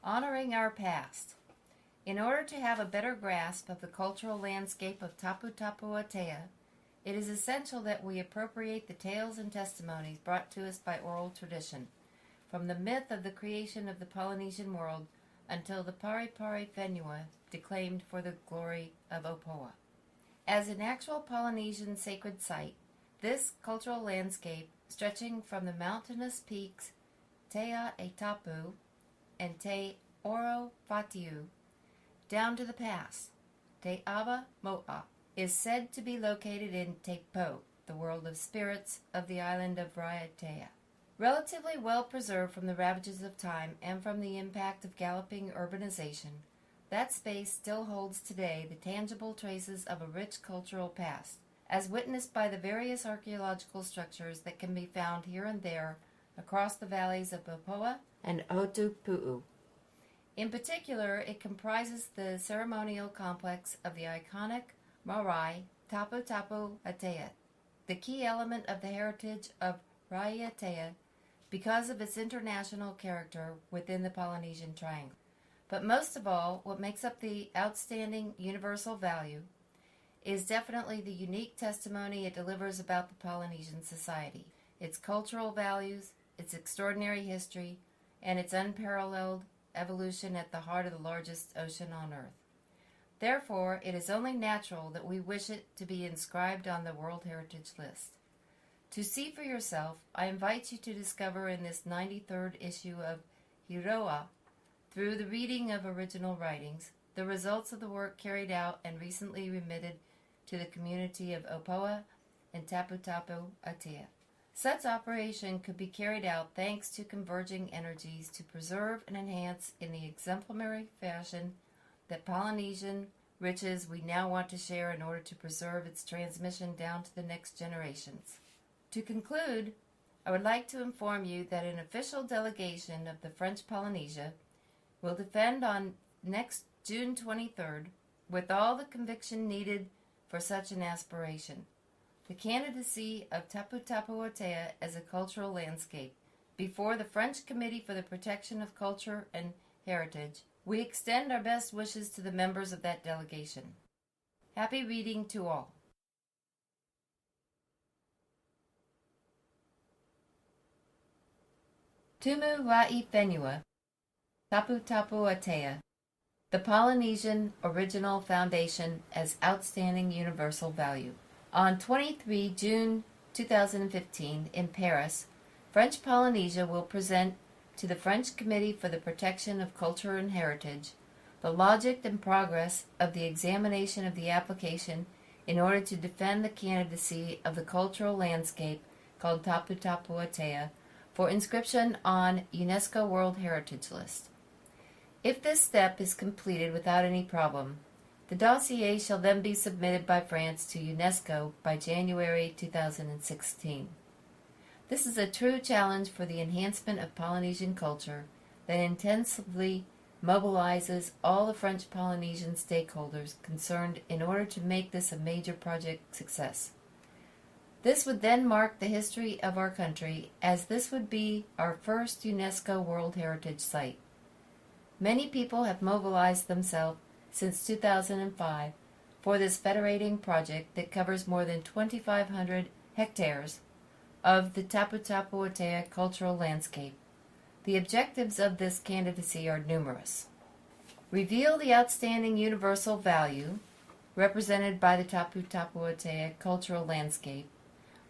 Honoring our past. In order to have a better grasp of the cultural landscape of Tapu Tapu Atea, it is essential that we appropriate the tales and testimonies brought to us by oral tradition, from the myth of the creation of the Polynesian world until the Pari Pari fenua declaimed for the glory of Opoa. As an actual Polynesian sacred site, this cultural landscape, stretching from the mountainous peaks Te e Tapu and Te Oro Fatiu down to the pass, Te Ava Mo'a, is said to be located in Te Po, the world of spirits of the island of Raiatea. Relatively well preserved from the ravages of time and from the impact of galloping urbanization, that space still holds today the tangible traces of a rich cultural past, as witnessed by the various archaeological structures that can be found here and there across the valleys of Opoa and Hotupu'u. In particular, it comprises the ceremonial complex of the iconic marae Tapu Tapu Atea, the key element of the heritage of Raiatea because of its international character within the Polynesian Triangle. But most of all, what makes up the outstanding universal value is definitely the unique testimony it delivers about the Polynesian society, its cultural values, its extraordinary history, and its unparalleled evolution at the heart of the largest ocean on Earth. Therefore, it is only natural that we wish it to be inscribed on the World Heritage List. To see for yourself, I invite you to discover in this 93rd issue of Hiroa, through the reading of original writings, the results of the work carried out and recently remitted to the community of Opoa and Tapu Tapu Atea. Such operation could be carried out thanks to converging energies to preserve and enhance in the exemplary fashion that Polynesian riches we now want to share in order to preserve its transmission down to the next generations. To conclude, I would like to inform you that an official delegation of the French Polynesia will defend on next June 23rd, with all the conviction needed for such an aspiration, the candidacy of Tapu Tapu Atea as a cultural landscape. Before the French Committee for the Protection of Culture and Heritage, we extend our best wishes to the members of that delegation. Happy reading to all. Tumu Ra'i Fenua, Tapu Tapu Atea, the Polynesian Original Foundation as Outstanding Universal Value. On 23 June 2015 in Paris, French Polynesia will present to the French Committee for the Protection of Culture and Heritage the logic and progress of the examination of the application in order to defend the candidacy of the cultural landscape called Tapu Tapu Atea for inscription on UNESCO World Heritage List. If this step is completed without any problem, the dossier shall then be submitted by France to UNESCO by January 2016. This is a true challenge for the enhancement of Polynesian culture that intensively mobilizes all the French Polynesian stakeholders concerned in order to make this a major project success. This would then mark the history of our country, as this would be our first UNESCO World Heritage Site. Many people have mobilized themselves since 2005 for this federating project that covers more than 2,500 hectares of the Tapu Tapu Atea cultural landscape. The objectives of this candidacy are numerous. Reveal the outstanding universal value represented by the Tapu Tapu Atea cultural landscape,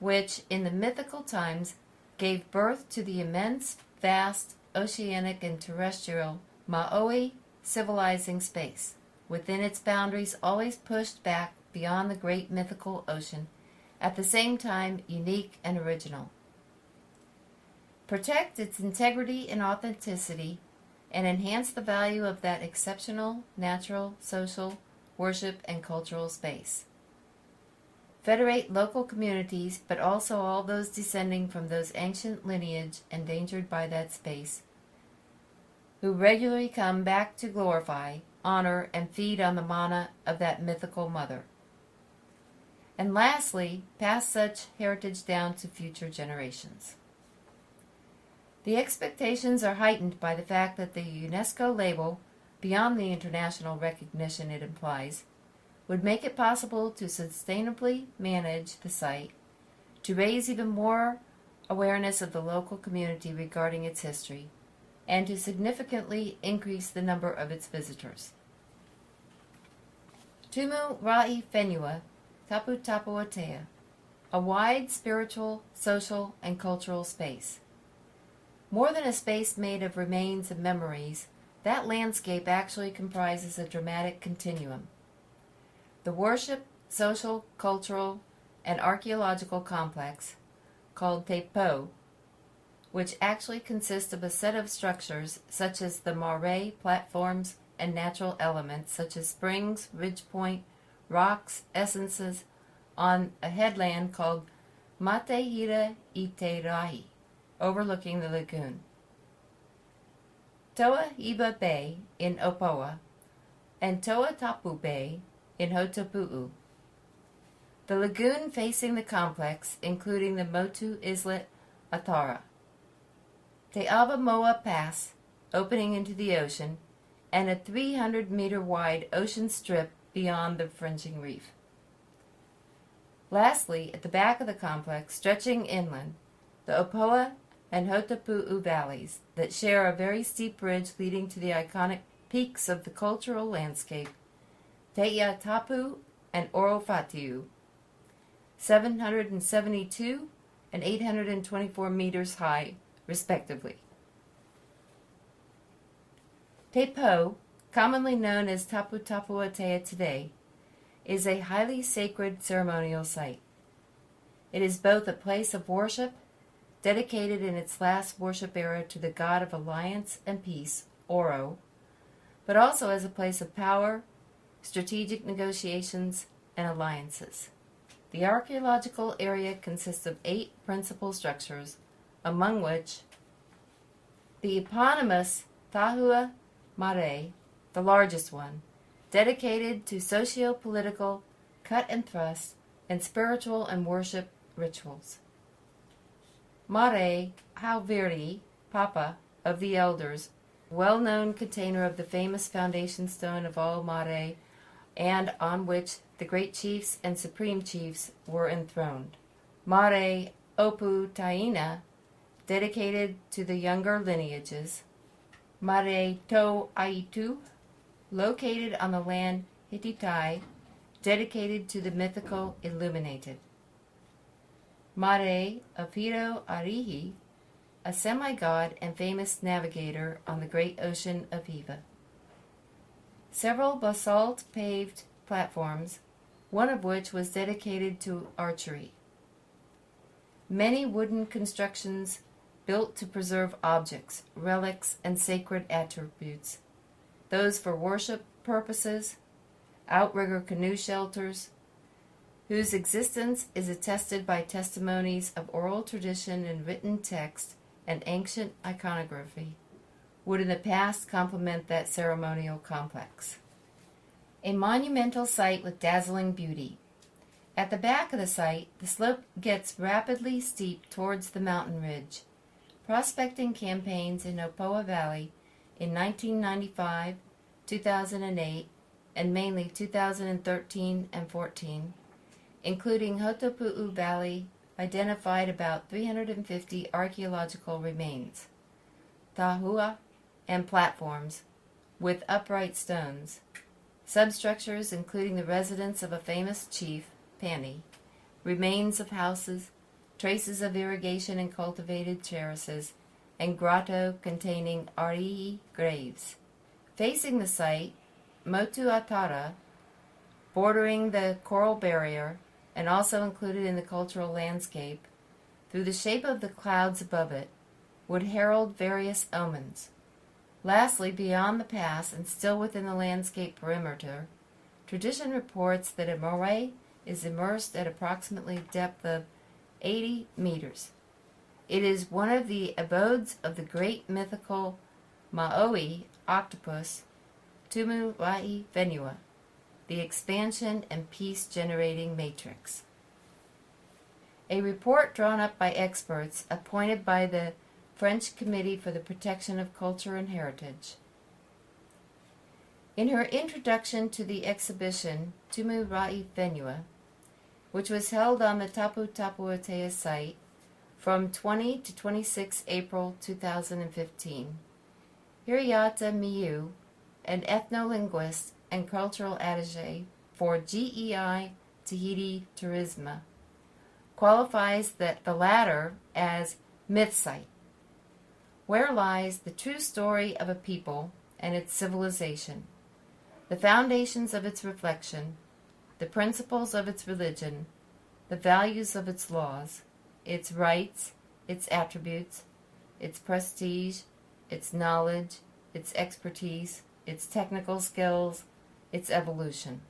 which in the mythical times gave birth to the immense, vast, oceanic and terrestrial Maui civilizing space, within its boundaries always pushed back beyond the great mythical ocean, at the same time unique and original. Protect its integrity and authenticity, and enhance the value of that exceptional, natural, social, worship, and cultural space. Federate local communities, but also all those descending from those ancient lineage endangered by that space, who regularly come back to glorify, honor, and feed on the mana of that mythical mother. And lastly, pass such heritage down to future generations. The expectations are heightened by the fact that the UNESCO label, beyond the international recognition it implies, would make it possible to sustainably manage the site, to raise even more awareness of the local community regarding its history, and to significantly increase the number of its visitors. Tumu Ra'i Fenua, Tapu Tapu Atea, a wide spiritual, social, and cultural space. More than a space made of remains and memories, that landscape actually comprises a dramatic continuum. The worship, social, cultural, and archaeological complex, called Te Po, which actually consists of a set of structures such as the marae, platforms, and natural elements such as springs, ridge point, rocks, essences, on a headland called Matehira Iterai, overlooking the lagoon. Toa Iba Bay in Opoa, and Toa Tapu Bay in Hotopu'u. The lagoon facing the complex, including the Motu Islet Atara. Te Ava Moa Pass, opening into the ocean, and a 300-meter wide ocean strip beyond the fringing reef. Lastly, at the back of the complex, stretching inland, the Opoa and Hotopu'u valleys that share a very steep ridge leading to the iconic peaks of the cultural landscape, Te'ia Tapu and Orofatiu, 772 and 824 meters high, respectively. Te Po, commonly known as Tapu Tapu Atea today, is a highly sacred ceremonial site. It is both a place of worship, dedicated in its last worship era to the god of alliance and peace, Oro, but also as a place of power, strategic negotiations, and alliances. The archaeological area consists of 8 principal structures, among which the eponymous Tahua Marae, the largest one, dedicated to socio-political, cut and thrust, and spiritual and worship rituals. Marae Hauviri, Papa of the Elders, well-known container of the famous foundation stone of all Marae, and on which the great chiefs and supreme chiefs were enthroned. Marae Opu Taina, dedicated to the younger lineages. Marae To Aitu, located on the land Hittitai, dedicated to the mythical illuminated. Marae Apiro Arihi, a semi-god and famous navigator on the great ocean of Hiva. Several basalt-paved platforms, one of which was dedicated to archery. Many wooden constructions built to preserve objects, relics, and sacred attributes, those for worship purposes, outrigger canoe shelters, whose existence is attested by testimonies of oral tradition and written text and ancient iconography, would in the past complement that ceremonial complex. A monumental site with dazzling beauty. At the back of the site, the slope gets rapidly steep towards the mountain ridge. Prospecting campaigns in Opoa Valley in 1995, 2008, and mainly 2013 and 14, including Hotopu'u Valley, identified about 350 archaeological remains, tahua, and platforms with upright stones, substructures including the residence of a famous chief, Pani, remains of houses, traces of irrigation and cultivated terraces, and grotto containing Ari'i graves. Facing the site, Motu Atara, bordering the coral barrier, and also included in the cultural landscape, through the shape of the clouds above it, would herald various omens. Lastly, beyond the pass and still within the landscape perimeter, tradition reports that a moray is immersed at approximately a depth of 80 meters. It is one of the abodes of the great mythical Maui octopus, Tumu Ra'i Fenua, the expansion and peace-generating matrix. A report drawn up by experts appointed by the French Committee for the Protection of Culture and Heritage. In her introduction to the exhibition Tumu Fenua, which was held on the Tapu Tapu Atea site from 20 to 26 April 2015, Hiriata Miu, an ethnolinguist and cultural attaché for GEI Tahiti Tourisme, qualifies the latter as myth site, where lies the true story of a people and its civilization, the foundations of its reflection, the principles of its religion, the values of its laws, its rights, its attributes, its prestige, its knowledge, its expertise, its technical skills, its evolution,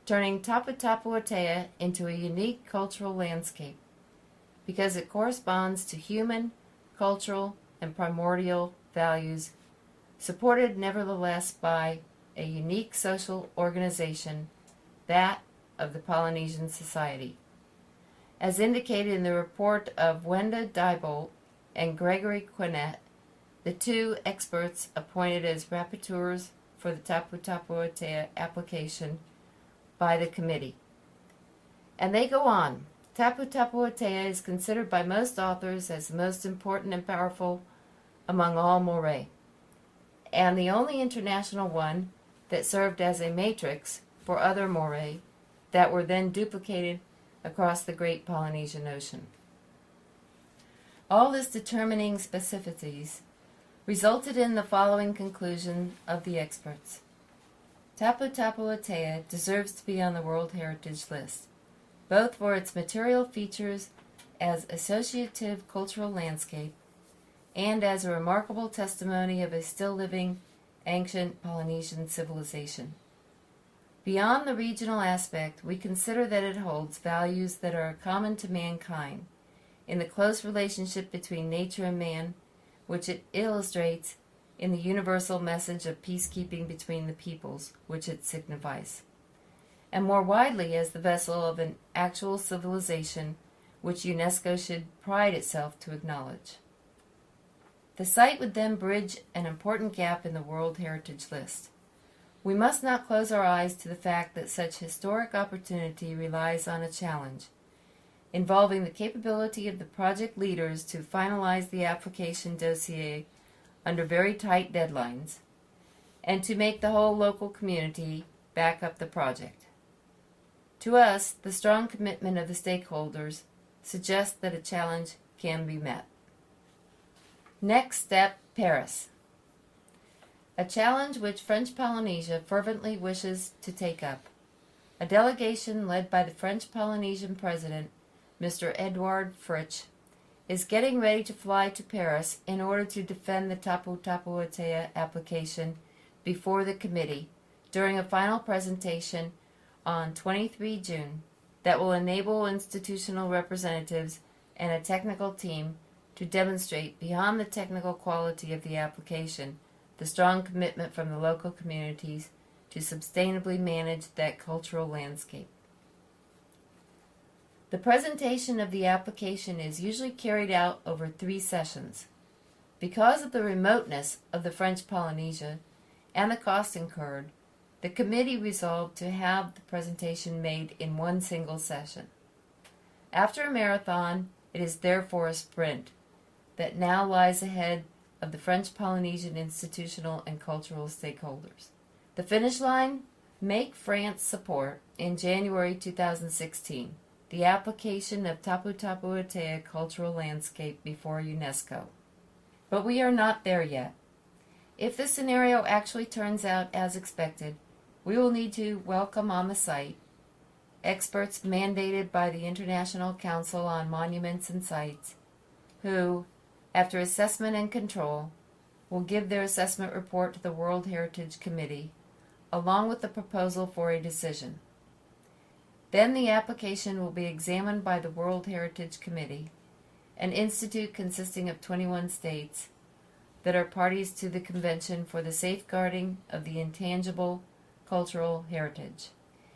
turning Tapu Tapu Atea into a unique cultural landscape because it corresponds to human, cultural, and primordial values, supported nevertheless by a unique social organization, that of the Polynesian Society. As indicated in the report of Wenda Diebold and Gregory Quinet, the two experts appointed as rapporteurs for the Tapu Tapu Atea application by the committee. And they go on. Tapu Tapu Atea is considered by most authors as the most important and powerful among all moray, and the only international one that served as a matrix for other moray that were then duplicated across the Great Polynesian Ocean. All this determining specificities resulted in the following conclusion of the experts. Tapu Tapu Atea deserves to be on the World Heritage List, both for its material features as associative cultural landscape and as a remarkable testimony of a still living ancient Polynesian civilization. Beyond the regional aspect, we consider that it holds values that are common to mankind in the close relationship between nature and man, which it illustrates in the universal message of peacekeeping between the peoples, which it signifies, and more widely as the vessel of an actual civilization which UNESCO should pride itself to acknowledge. The site would then bridge an important gap in the World Heritage List. We must not close our eyes to the fact that such historic opportunity relies on a challenge involving the capability of the project leaders to finalize the application dossier under very tight deadlines, and to make the whole local community back up the project. To us, the strong commitment of the stakeholders suggests that a challenge can be met. Next step, Paris. A challenge which French Polynesia fervently wishes to take up. A delegation led by the French Polynesian President, Mr. Edouard Fritsch, is getting ready to fly to Paris in order to defend the Tapu Tapu Atea application before the committee during a final presentation on 23 June that will enable institutional representatives and a technical team to demonstrate beyond the technical quality of the application the strong commitment from the local communities to sustainably manage that cultural landscape. The presentation of the application is usually carried out over 3 sessions. Because of the remoteness of the French Polynesia and the cost incurred, the committee resolved to have the presentation made in one single session. After a marathon, it is therefore a sprint that now lies ahead of the French Polynesian institutional and cultural stakeholders. The finish line? Make France support, in January 2016, the application of Tapu Tapu Atea cultural landscape before UNESCO. But we are not there yet. If the scenario actually turns out as expected, we will need to welcome on the site experts mandated by the International Council on Monuments and Sites, who, after assessment and control, will give their assessment report to the World Heritage Committee, along with the proposal for a decision. Then the application will be examined by the World Heritage Committee, an institute consisting of 21 states that are parties to the Convention for the Safeguarding of the Intangible Cultural Heritage.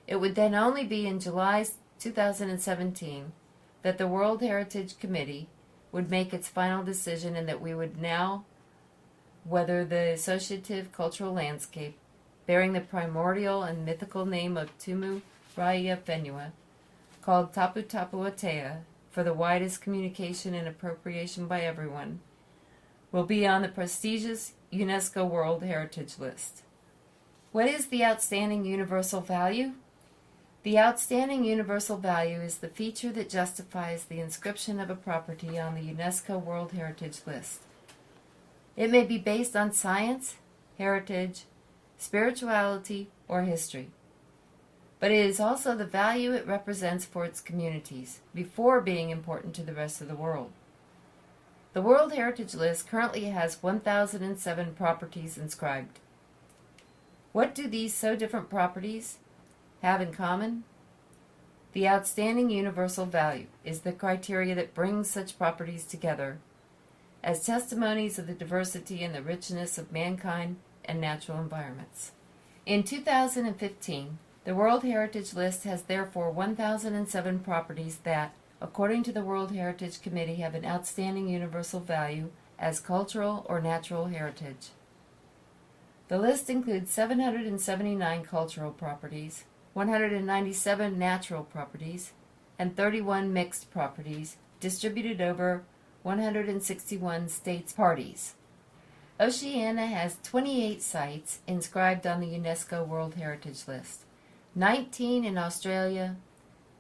It would then only be in July 2017 that the World Heritage Committee would make its final decision and that we would now weather the associative cultural landscape bearing the primordial and mythical name of Tumu Ra'ia Fenua, called Tapu Tapu Atea, for the widest communication and appropriation by everyone, will be on the prestigious UNESCO World Heritage List. What is the outstanding universal value? The outstanding universal value is the feature that justifies the inscription of a property on the UNESCO World Heritage List. It may be based on science, heritage, spirituality, or history. But it is also the value it represents for its communities, before being important to the rest of the world. The World Heritage List currently has 1,007 properties inscribed. What do these so different properties have in common? The outstanding universal value is the criteria that brings such properties together as testimonies of the diversity and the richness of mankind and natural environments. In 2015, the World Heritage List has therefore 1,007 properties that, according to the World Heritage Committee, have an outstanding universal value as cultural or natural heritage. The list includes 779 cultural properties, 197 natural properties, and 31 mixed properties distributed over 161 states parties. Oceania has 28 sites inscribed on the UNESCO World Heritage List, 19 in Australia,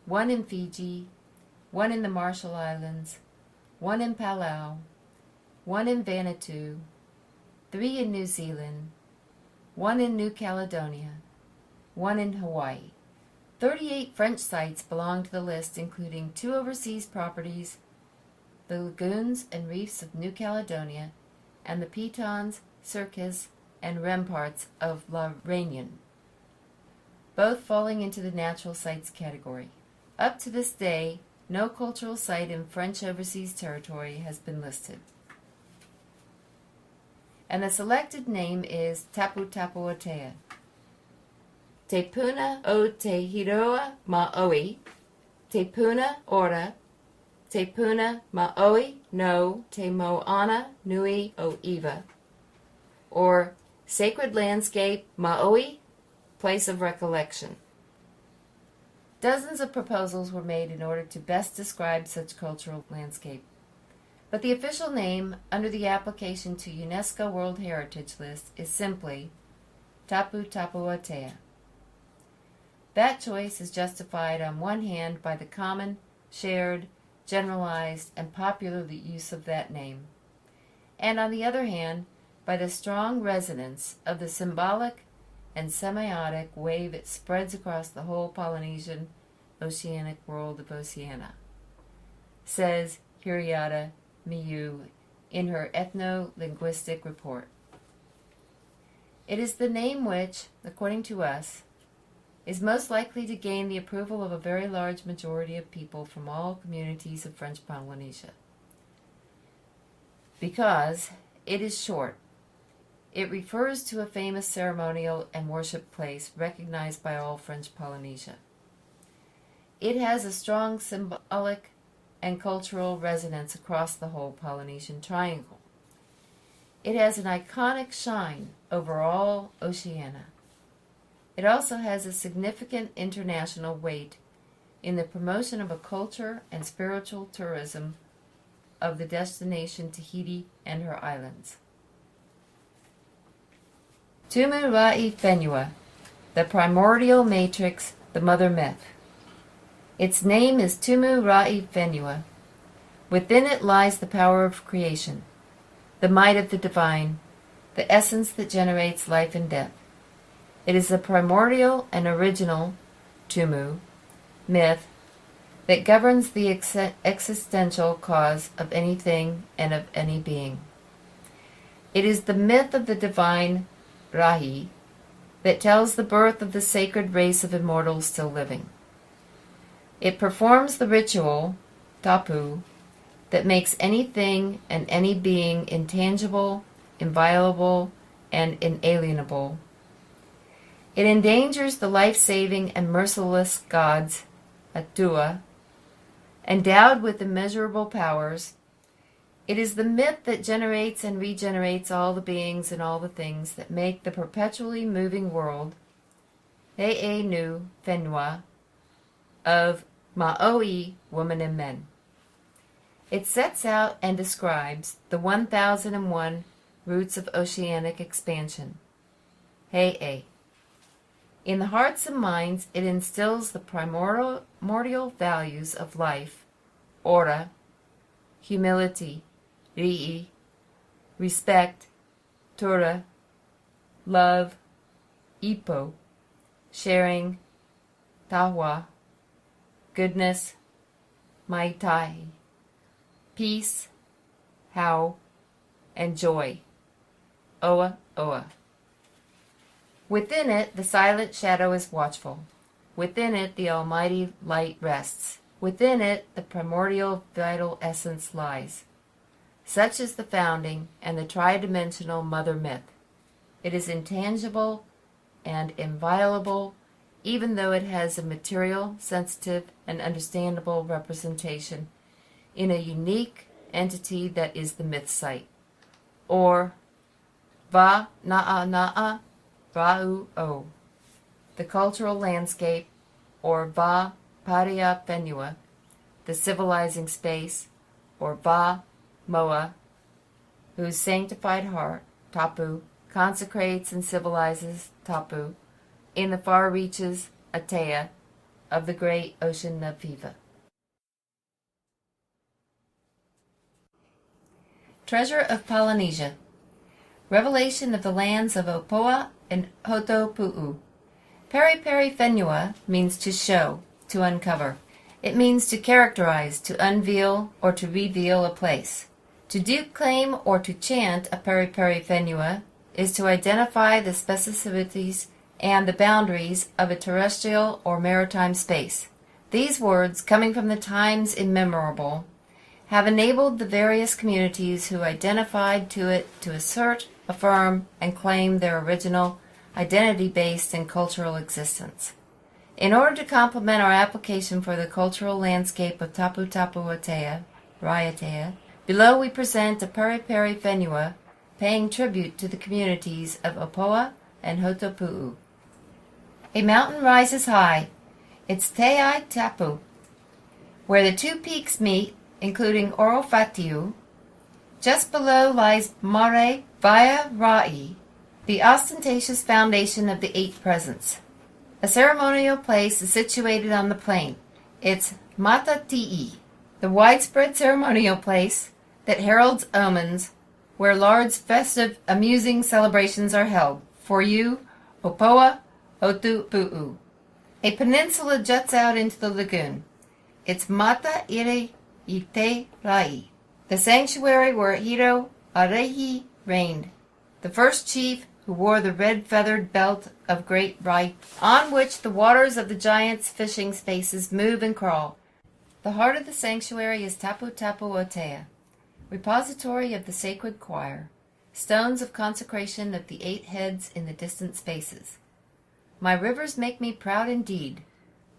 1 in Fiji, 1 in the Marshall Islands, 1 in Palau, 1 in Vanuatu, 3 in New Zealand, 1 in New Caledonia, 1 in Hawaii. 38 French sites belong to the list, including 2 overseas properties, the lagoons and reefs of New Caledonia, and the pitons, cirques, and ramparts of La Réunion, both falling into the natural sites category. Up to this day, no cultural site in French overseas territory has been listed. And the selected name is Tapu Tapu Atea. Te puna o te hiroa ma'oi, te puna ora, te puna ma'oi no te mo'ana nui o iwa, or Sacred Landscape Ma'oi, Place of Recollection. Dozens of proposals were made in order to best describe such cultural landscape, but the official name under the application to UNESCO World Heritage List is simply Tapu Tapu Atea. That choice is justified on one hand by the common, shared, generalized, and popular use of that name, and on the other hand by the strong resonance of the symbolic and semiotic wave it spreads across the whole Polynesian oceanic world of Oceania, says Hiriata Miu in her ethno-linguistic report. It is the name which, according to us, is most likely to gain the approval of a very large majority of people from all communities of French Polynesia. Because it is short, it refers to a famous ceremonial and worship place recognized by all French Polynesia. It has a strong symbolic and cultural resonance across the whole Polynesian triangle. It has an iconic shine over all Oceania. It also has a significant international weight in the promotion of a culture and spiritual tourism of the destination Tahiti and her islands. Tumu Ra'i Fenua, the primordial matrix, the mother myth. Its name is Tumu Ra'i Fenua. Within it lies the power of creation, the might of the divine, the essence that generates life and death. It is the primordial and original Tumu myth that governs the existential cause of anything and of any being. It is the myth of the divine Rahi that tells the birth of the sacred race of immortals still living. It performs the ritual, tapu, that makes anything and any being intangible, inviolable, and inalienable. It endangers the life-saving and merciless gods, Atua, endowed with immeasurable powers, It is the myth that generates and regenerates all the beings and all the things that make the perpetually moving world, nu fenua, of Maui, woman and men. It sets out and describes the 1001 roots of oceanic expansion. In the hearts and minds, it instills the primordial values of life, ora, humility, rii, respect, tura, love, ipo, sharing, tawa, goodness, maitai, peace, hau, and joy, oa oa. Within it, the silent shadow is watchful. Within it, the almighty light rests. Within it, the primordial vital essence lies. Such is the founding and the tridimensional mother myth. It is intangible and inviolable, even though it has a material, sensitive, and understandable representation in a unique entity that is the myth site, or va naa naa ra'u o, the cultural landscape, or va paria fenua, the civilizing space, or va moa, whose sanctified heart, tapu, consecrates and civilizes tapu in the far reaches, atea, of the great ocean of Viva. Treasure of Polynesia. Revelation of the lands of Opoa and Hotopu'u. Peri Peri Fenua means to show, to uncover. It means to characterize, to unveil, or to reveal a place. To declaim or to chant a Peri Peri Fenua is to identify the specificities and the boundaries of a terrestrial or maritime space. These words, coming from the times immemorable, have enabled the various communities who identified to it to assert, affirm, and claim their original identity-based and cultural existence. In order to complement our application for the cultural landscape of Tapu Tapu Atea, Raiatea, below we present a Peri Peri Fenua paying tribute to the communities of Opoa and Hotopu'u. A mountain rises high, its Teai Tapu, where the two peaks meet, including Orofatiu. Just below lies Mare Via Rai, the ostentatious foundation of the eight presents. A ceremonial place is situated on the plain. It's Mata Ti'i, the widespread ceremonial place that heralds omens, where large, festive, amusing celebrations are held. For you, Opoa, Hotopu'u. A peninsula juts out into the lagoon. It's Mata Ire Ite Rai, the sanctuary where Hiro Arehi reigned, the first chief who wore the red-feathered belt of great right, on which the waters of the giants' fishing spaces move and crawl. The heart of the sanctuary is Tapu Tapu Atea, repository of the sacred choir, stones of consecration of the eight heads in the distant spaces. My rivers make me proud indeed.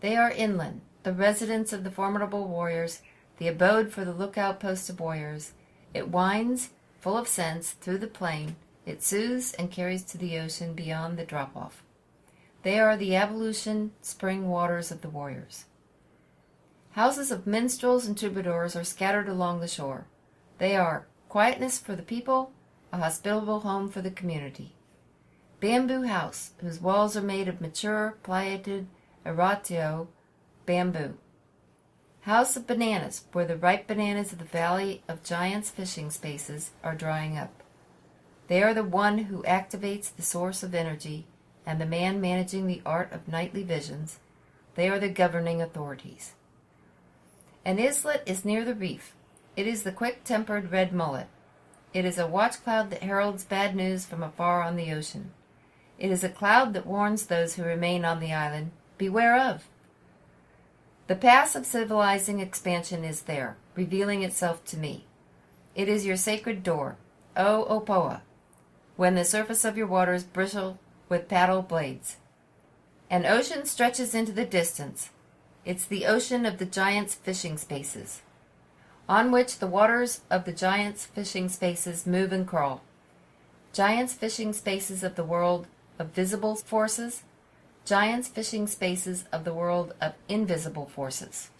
They are inland, the residence of the formidable warriors, the abode for the lookout post of warriors. It winds, full of sense, through the plain. It soothes and carries to the ocean beyond the drop-off. They are the evolution spring waters of the warriors. Houses of minstrels and troubadours are scattered along the shore. They are quietness for the people, a hospitable home for the community. Bamboo house, whose walls are made of mature, plaited eratio bamboo. House of bananas, where the ripe bananas of the Valley of Giants fishing spaces are drying up. They are the one who activates the source of energy and the man managing the art of nightly visions. They are the governing authorities. An islet is near the reef. It is the quick-tempered red mullet. It is a watch cloud that heralds bad news from afar on the ocean. It is a cloud that warns those who remain on the island, beware of. The path of civilizing expansion is there, revealing itself to me. It is your sacred door, O Opoa, when the surface of your waters bristle with paddle blades. An ocean stretches into the distance. It's the ocean of the giants' fishing spaces. on which the waters of the giants' fishing spaces move and crawl. Giants' fishing spaces of the world of visible forces, giants' fishing spaces of the world of invisible forces.